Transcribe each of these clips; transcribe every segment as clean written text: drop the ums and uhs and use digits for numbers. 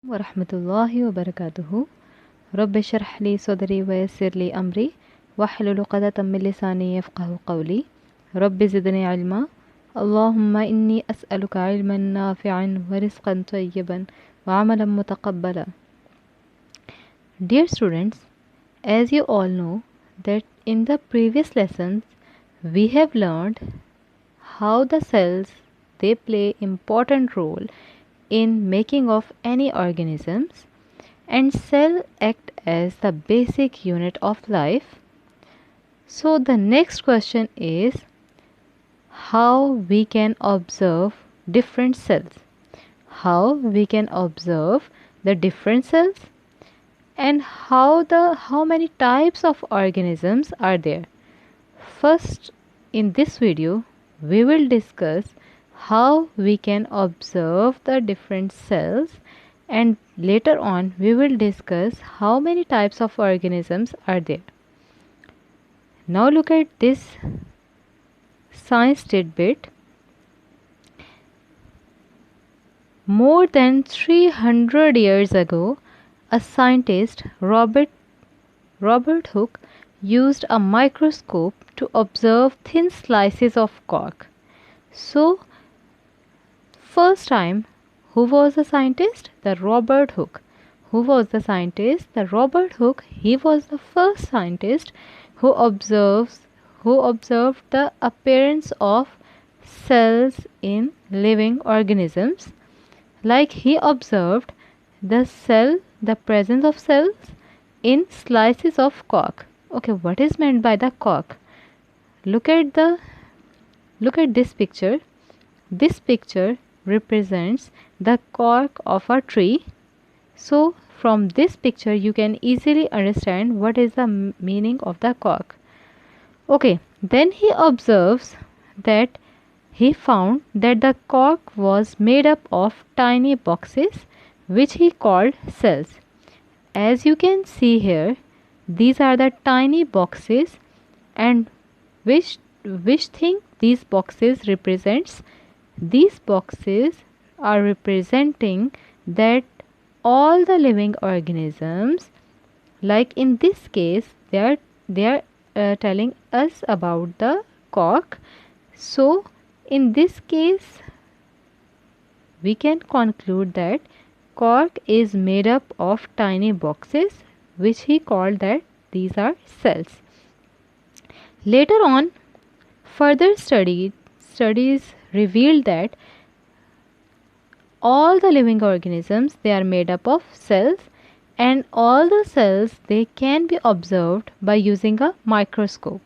warahmatullahi wabarakatuh. Rabbi shrah li sadri wa yassir li amri wahlul 'uqdatam min lisani yafqahu qawli. Rabbi zidni ilma. Allahumma inni as'aluka ilman nafi'an wa rizqan tayyiban wa 'amalan mutaqabbala. Dear students, as you all know that in the previous lessons we have learned how the cells they play important role in making of any organisms, and cell act as the basic unit of life. So the next question is how we can observe different cells. How we can observe the different cells and how many types of organisms are there. First, in this video we will discuss how we can observe the different cells, and later on we will discuss how many types of organisms are there. Now look at this science tidbit. More than 300 years ago, a scientist, Robert Hooke, used a microscope to observe thin slices of cork. So, first time, who was the scientist? The Robert Hooke. Who was the scientist? The Robert Hooke. He was the first scientist who observed the appearance of cells in living organisms. Like he observed the presence of cells in slices of cork. Okay, what is meant by the cork? Look at this picture. This picture represents the cork of a tree. So from this picture you can easily understand what is the meaning of the cork. Okay, then he found that the cork was made up of tiny boxes which he called cells. As you can see here, these are the tiny boxes, and which thing these boxes represents? These boxes are representing that all the living organisms, like in this case they are telling us about the cork. So in this case we can conclude that cork is made up of tiny boxes which he called that these are cells. Later on, further studies revealed that all the living organisms they are made up of cells, and all the cells they can be observed by using a microscope.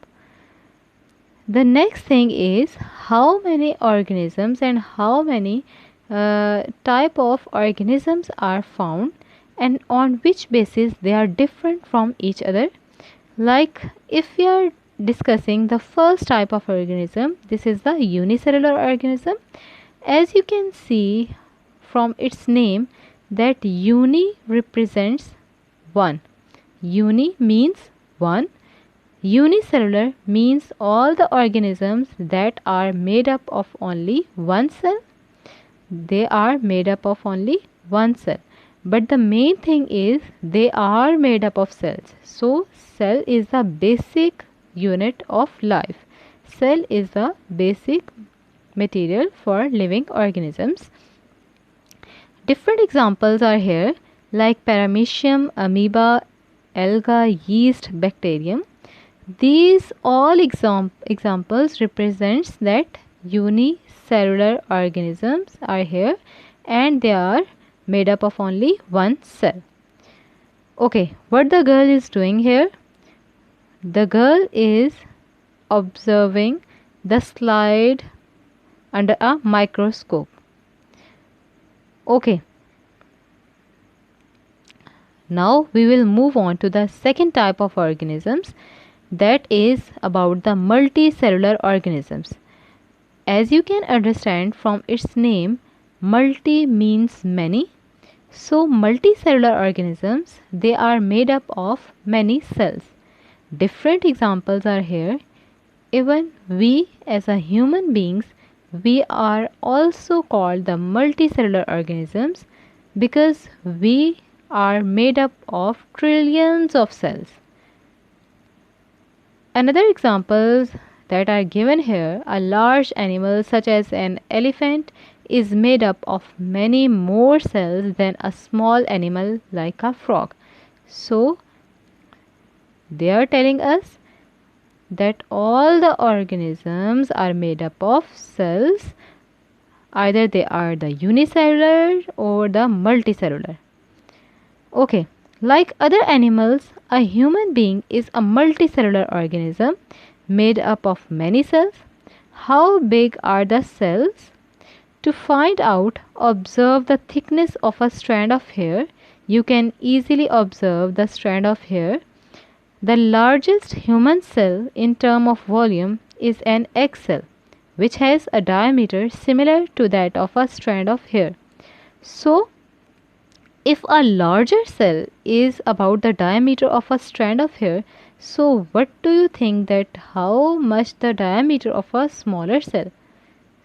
The next thing is how many organisms and how many type of organisms are found, and on which basis they are different from each other. Like if we are discussing the first type of organism, this is the unicellular organism. As you can see from its name that uni represents one. Uni means one. Unicellular means all the organisms that are made up of only one cell. They are made up of only one cell. But the main thing is they are made up of cells. So cell is the basic unit of life. Cell is the basic material for living organisms. Different examples are here like paramecium, amoeba, alga, yeast, bacterium. These all examples represents that unicellular organisms are here, and they are made up of only one cell. Okay, what the girl is doing here? The girl is observing the slide under a microscope. Okay. Now we will move on to the second type of organisms, that is about the multicellular organisms. As you can understand from its name, multi means many. So multicellular organisms they are made up of many cells. Different examples are here. Even we as a human beings, we are also called the multicellular organisms. because we are made up of trillions of cells. Another examples that are given here, a large animal such as an elephant is made up of many more cells than a small animal like a frog. So they are telling us that all the organisms are made up of cells, either they are the unicellular or the multicellular. Okay, like other animals, a human being is a multicellular organism made up of many cells. How big are the cells? To find out, observe the thickness of a strand of hair. You can easily observe the strand of hair. The largest human cell in term of volume is an egg cell, which has a diameter similar to that of a strand of hair. So, if a larger cell is about the diameter of a strand of hair, so what do you think that how much the diameter of a smaller cell?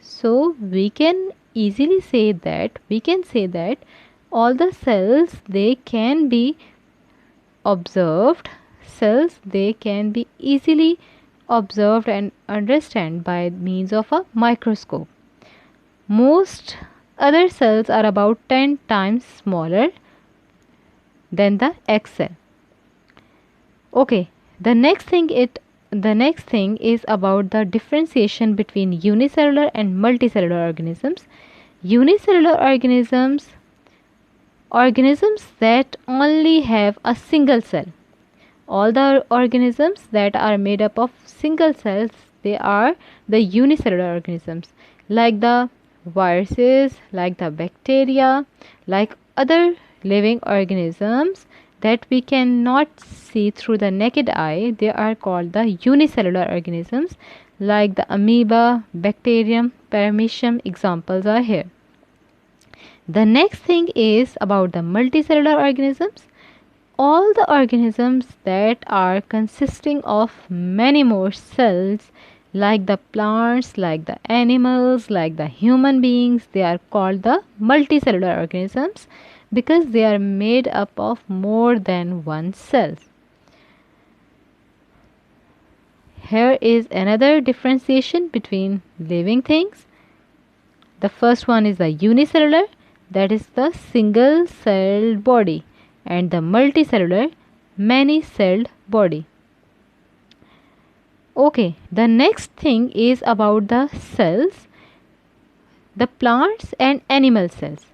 So we can easily say that all the cells they can be observed, cells they can be easily observed and understand by means of a microscope. Most other cells are about 10 times smaller than the egg cell. Okay, the next thing is about the differentiation between unicellular and multicellular organisms. Unicellular organisms that only have a single cell. All the organisms that are made up of single cells, they are the unicellular organisms, like the viruses, like the bacteria, like other living organisms that we cannot see through the naked eye. They are called the unicellular organisms, like the amoeba, bacterium, paramecium. Examples are here. The next thing is about the multicellular organisms. All the organisms that are consisting of many more cells, like the plants, like the animals, like the human beings, they are called the multicellular organisms because they are made up of more than one cell. Here is another differentiation between living things. The first one is the unicellular, that is the single celled body, and the multicellular, many celled body. Okay, the next thing is about the cells, the plants and animal cells.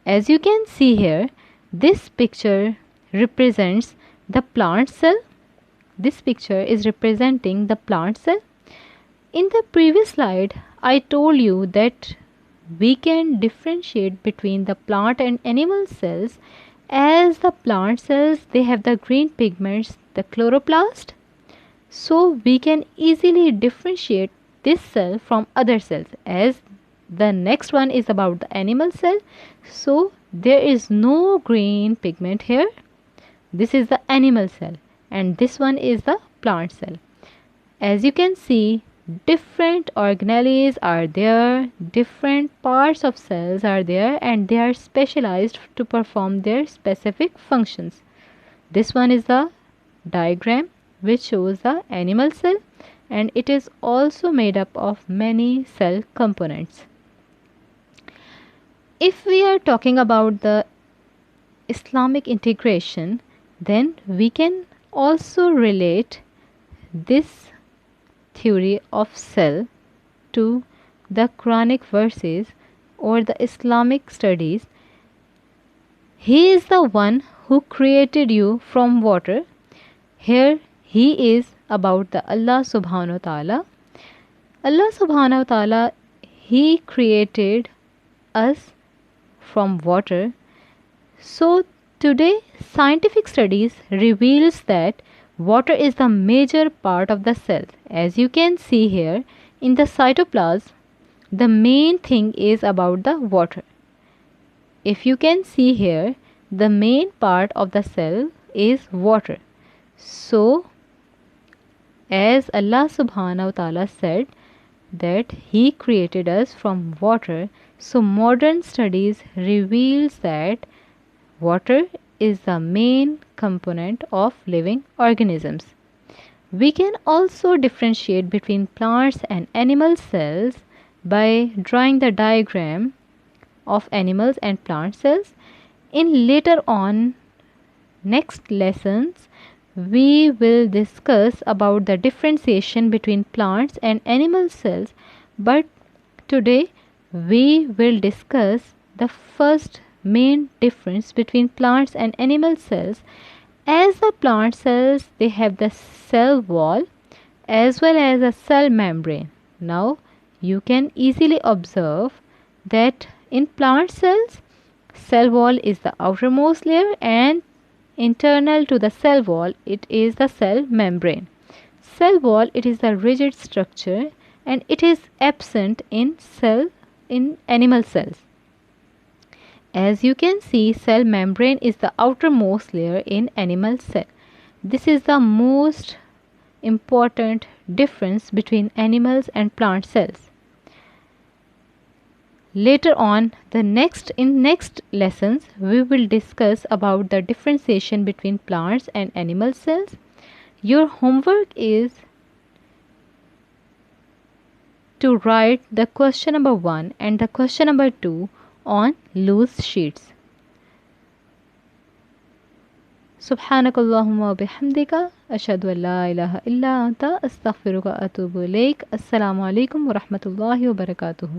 As you can see here, this picture represents the plant cell. This picture is representing the plant cell. In the previous slide, I told you that we can differentiate between the plant and animal cells, as the plant cells they have the green pigments, the chloroplast. So we can easily differentiate this cell from other cells, as the next one is about the animal cell. So there is no green pigment here. This is the animal cell and this one is the plant cell. As you can see, different organelles are there, different parts of cells are there, and they are specialized to perform their specific functions. This one is the diagram which shows the animal cell, and it is also made up of many cell components. If we are talking about the Islamic integration, then we can also relate this theory of cell to the Quranic verses or the Islamic studies. He is the one who created you from water. Here he is about the Allah subhanahu wa ta'ala. Allah subhanahu wa ta'ala, he created us from water. So today scientific studies reveals that water is the major part of the cell. As you can see here in the cytoplasm, the main thing is about the water. If you can see here, the main part of the cell is water. So as Allah subhanahu wa ta'ala said that he created us from water, so modern studies reveals that Water is the main component of living organisms. We can also differentiate between plants and animal cells by drawing the diagram of animals and plant cells. In later on next lessons we will discuss about the differentiation between plants and animal cells, but today we will discuss the first main difference between plants and animal cells. As the plant cells, they have the cell wall as well as a cell membrane. Now you can easily observe that in plant cells, cell wall is the outermost layer, and internal to the cell wall it is the cell membrane. Cell wall, it is the rigid structure and it is absent in animal cells. As you can see, cell membrane is the outermost layer in animal cell. This is the most important difference between animals and plant cells. Later on, in next lessons, we will discuss about the differentiation between plants and animal cells. Your homework is to write the question number 1 and the question number 2 on loose sheets. سبحانك اللهم وبحمدك أشهد أن لا إله إلا أنت أستغفرك وأتوب إليك. السلام عليكم ورحمة الله وبركاته.